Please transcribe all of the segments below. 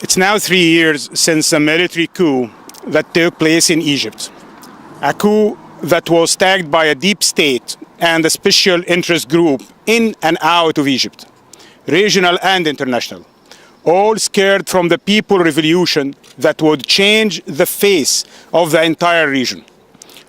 It's now 3 years since a military coup that took place in Egypt. A coup that was tagged by a deep state and a special interest group in and out of Egypt, regional and international, all scared from the people revolution that would change the face of the entire region.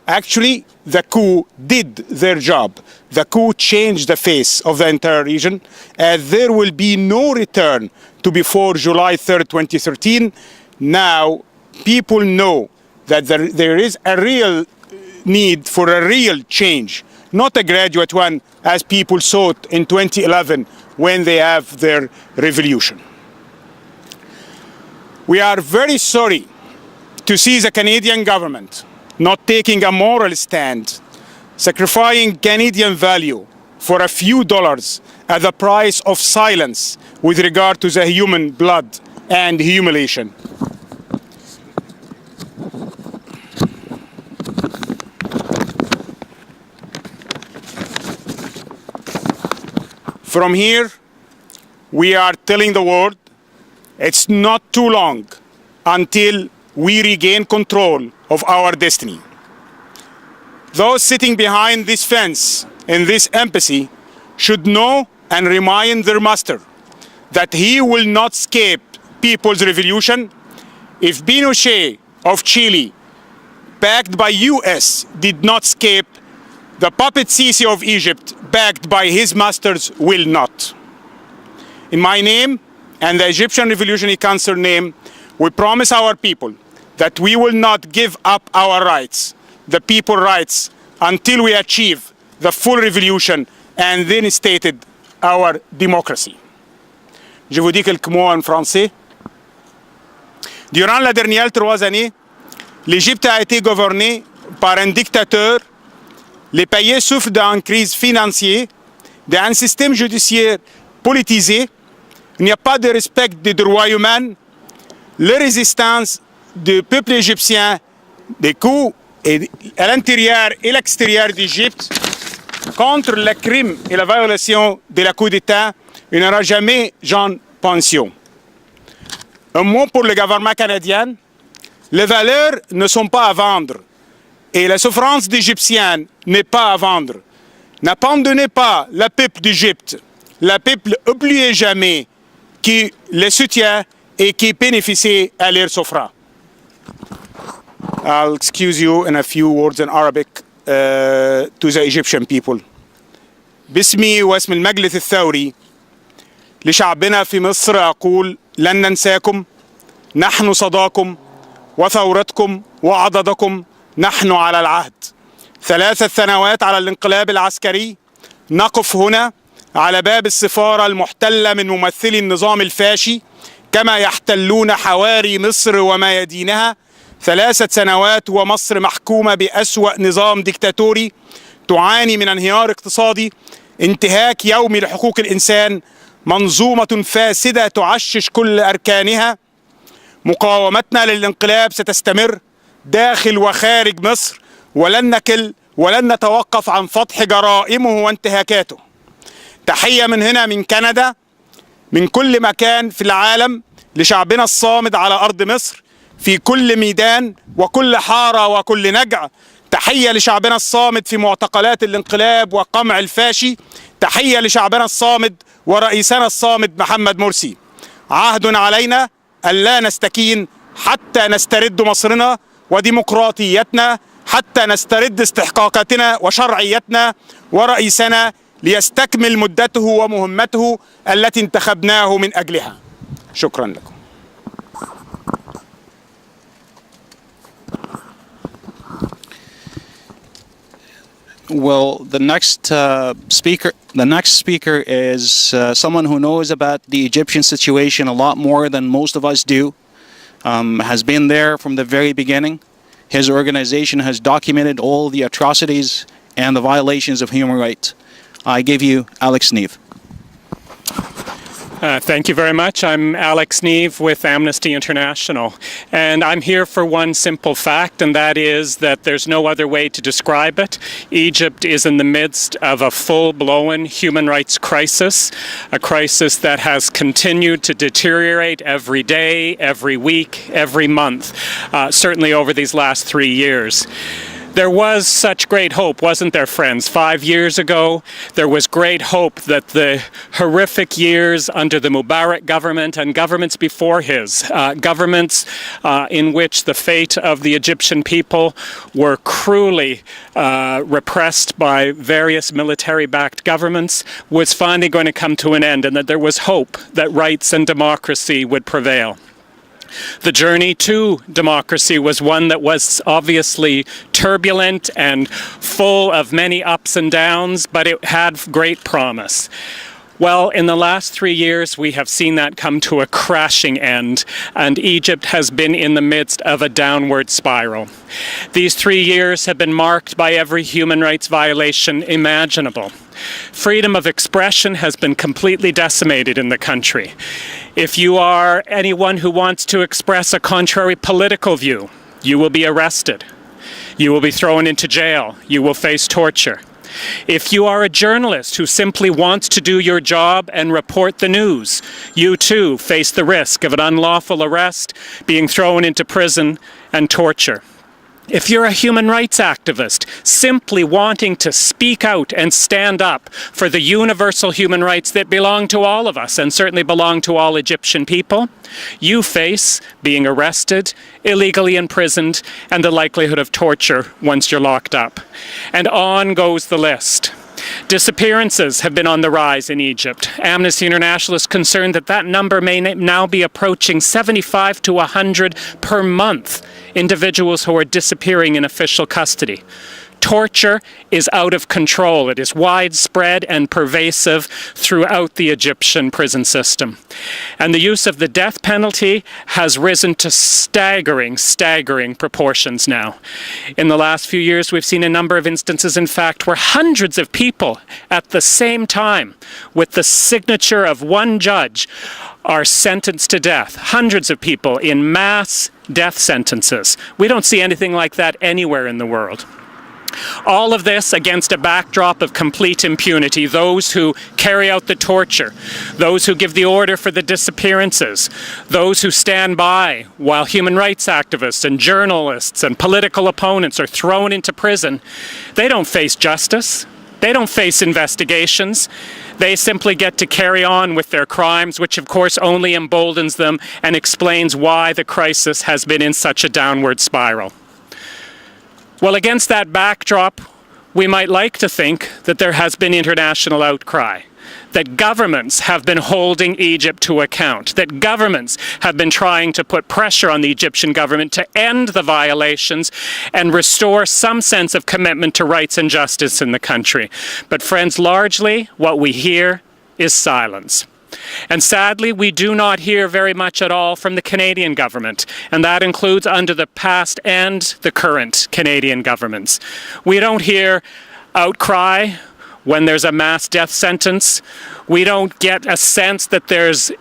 Actually, the coup did their job. The coup changed the face of the entire region, as there will be no return to before July 3rd, 2013. Now, people know that there is a real need for a real change, not a graduate one, as people thought in 2011 when they have their revolution. We are very sorry to see the Canadian government not taking a moral stand, sacrificing Canadian value for a few dollars at the price of silence with regard to the human blood and humiliation. From here, we are telling the world it's not too long until we regain control of our destiny. Those sitting behind this fence in this embassy should know and remind their master that he will not escape people's revolution. If Pinochet of Chile, backed by US, did not escape, the puppet Sisi of Egypt, backed by his masters, will not. In my name and the Egyptian Revolutionary Council name, we promise our people that we will not give up our rights, the people's rights, until we achieve the full revolution and then stated our democracy. Je vous dis quelques mots en français. Durant la dernière 3 années, l'Égypte a été gouvernée par un dictateur. Les pays souffrent d'une crise financière, d'un système judiciaire politisé. Il n'y a pas de respect des droits humains. La résistance du peuple égyptien, des coups à l'intérieur et l'extérieur d'Égypte contre le crime et la violation de la coup d'État, il n'aura jamais Jean pension. Un mot pour le gouvernement canadien. Les valeurs ne sont pas à vendre et la souffrance d'Égyptiens n'est pas à vendre. N'abandonnez pas le peuple d'Égypte. Le peuple n'oubliez jamais qui le soutient et qui bénéficie à leur souffrance. I'll excuse you in a few words in Arabic to the Egyptian people. باسمي واسم المجلس الثوري لشعبنا في مصر أقول لن ننساكم. نحن صداكم وثورتكم وعضدكم. نحن على العهد. 3 سنوات على الانقلاب العسكري. نقف هنا على باب السفارة المحتلة من ممثلي النظام الفاشي كما يحتلون حواري مصر وميادينها. 3 سنوات ومصر محكومة بأسوأ نظام ديكتاتوري تعاني من انهيار اقتصادي، انتهاك يومي لحقوق الإنسان، منظومة فاسدة تعشش كل أركانها. مقاومتنا للانقلاب ستستمر داخل وخارج مصر، ولن نكل ولن نتوقف عن فضح جرائمه وانتهاكاته. تحية من هنا من كندا، من كل مكان في العالم، لشعبنا الصامد على أرض مصر في كل ميدان وكل حارة وكل نجع. تحية لشعبنا الصامد في معتقلات الانقلاب وقمع الفاشي. تحية لشعبنا الصامد ورئيسنا الصامد محمد مرسي. عهد علينا ألا نستكين حتى نسترد مصرنا وديمقراطيتنا، حتى نسترد استحقاقاتنا وشرعيتنا، ورئيسنا ليستكمل مدته ومهمته التي انتخبناه من أجلها. شكرا لكم. Well, the next speaker is someone who knows about the Egyptian situation a lot more than most of us do. Has been there from the very beginning. His organization has documented all the atrocities and the violations of human rights. I give you Alex Neve. Thank you very much. I'm Alex Neve with Amnesty International, and I'm here for one simple fact, and that is that there's no other way to describe it. Egypt is in the midst of a full-blown human rights crisis, a crisis that has continued to deteriorate every day, every week, every month, certainly over these last 3 years. There was such great hope, wasn't there, friends? 5 years ago, there was great hope that the horrific years under the Mubarak government and governments before his, governments in which the fate of the Egyptian people were cruelly repressed by various military-backed governments, was finally going to come to an end, and that there was hope that rights and democracy would prevail. The journey to democracy was one that was obviously turbulent and full of many ups and downs, but it had great promise. Well, in the last 3 years, we have seen that come to a crashing end, and Egypt has been in the midst of a downward spiral. These 3 years have been marked by every human rights violation imaginable. Freedom of expression has been completely decimated in the country. If you are anyone who wants to express a contrary political view, you will be arrested. You will be thrown into jail. You will face torture. If you are a journalist who simply wants to do your job and report the news, you too face the risk of an unlawful arrest, being thrown into prison, and torture. If you're a human rights activist simply wanting to speak out and stand up for the universal human rights that belong to all of us and certainly belong to all Egyptian people, you face being arrested, illegally imprisoned, and the likelihood of torture once you're locked up. And on goes the list. Disappearances have been on the rise in Egypt. Amnesty International is concerned that that number may now be approaching 75 to 100 per month, individuals who are disappearing in official custody. Torture is out of control. It is widespread and pervasive throughout the Egyptian prison system. And the use of the death penalty has risen to staggering proportions now. In the last few years, we've seen a number of instances, in fact, where hundreds of people at the same time, with the signature of one judge, are sentenced to death. Hundreds of people in mass death sentences. We don't see anything like that anywhere in the world. All of this against a backdrop of complete impunity. Those who carry out the torture, those who give the order for the disappearances, those who stand by while human rights activists and journalists and political opponents are thrown into prison, they don't face justice. They don't face investigations. They simply get to carry on with their crimes, which of course only emboldens them and explains why the crisis has been in such a downward spiral. Well, against that backdrop, we might like to think that there has been international outcry, that governments have been holding Egypt to account, that governments have been trying to put pressure on the Egyptian government to end the violations and restore some sense of commitment to rights and justice in the country. But friends, largely what we hear is silence. And sadly, we do not hear very much at all from the Canadian government, and that includes under the past and the current Canadian governments. We don't hear outcry when there's a mass death sentence. We don't get a sense that there's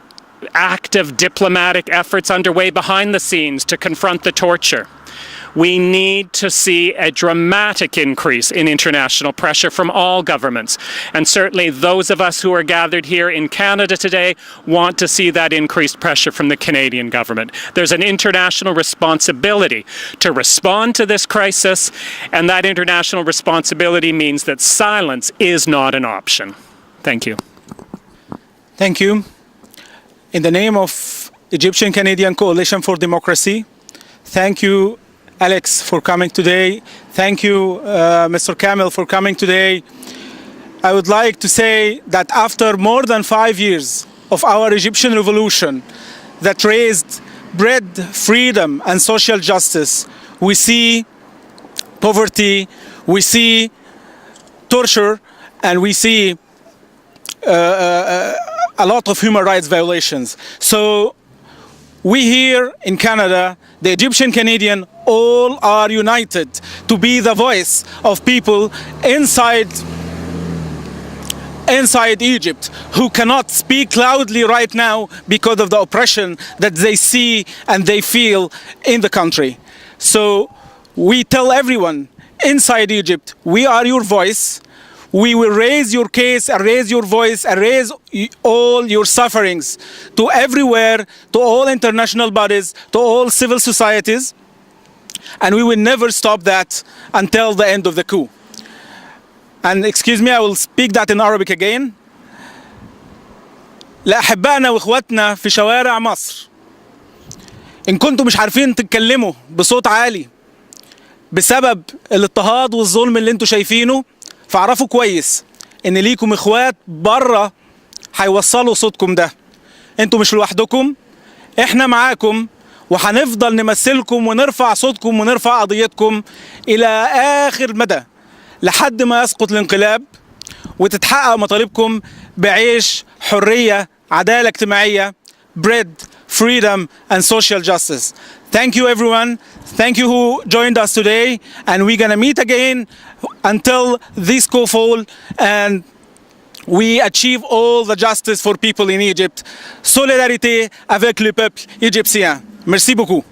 active diplomatic efforts underway behind the scenes to confront the torture. We need to see a dramatic increase in international pressure from all governments. And certainly those of us who are gathered here in Canada today want to see that increased pressure from the Canadian government. There's an international responsibility to respond to this crisis, and that international responsibility means that silence is not an option. Thank you. Thank you. In the name of Egyptian-Canadian Coalition for Democracy, thank you, Alex, for coming today. Thank you, Mr. Kamel, for coming today. I would like to say that after more than 5 years of our Egyptian revolution that raised bread, freedom, and social justice, we see poverty, we see torture, and we see a lot of human rights violations. So we here in Canada, the Egyptian Canadian, all are united to be the voice of people inside inside Egypt who cannot speak loudly right now because of the oppression that they see and they feel in the country. So we tell everyone inside Egypt, we are your voice. We will raise your case and raise your voice and raise all your sufferings to everywhere, to all international bodies, to all civil societies. And we will never stop that until the end of the coup. And excuse me, I will speak that in Arabic again. لأحبائنا وإخواتنا في شوارع مصر، إن كنتم مش عارفين تتكلموا بصوت عالي بسبب الاضطهاد والظلم اللي انتوا شايفينه، فاعرفوا كويس إن ليكم إخوات بره هيوصلوا صوتكم ده. انتوا مش لوحدكم، احنا معاكم وهنفضل نمثلكم ونرفع صوتكم ونرفع قضيتكم إلى آخر مدى لحد ما يسقط الانقلاب وتتحقق مطالبكم بعيش، حرية، عدالة اجتماعية, bread, freedom and social justice. Thank you everyone. Thank you who joined us today, and we're gonna meet again until this coup fall and we achieve all the justice for people in Egypt. Solidarité avec le peuple égyptien. Merci beaucoup.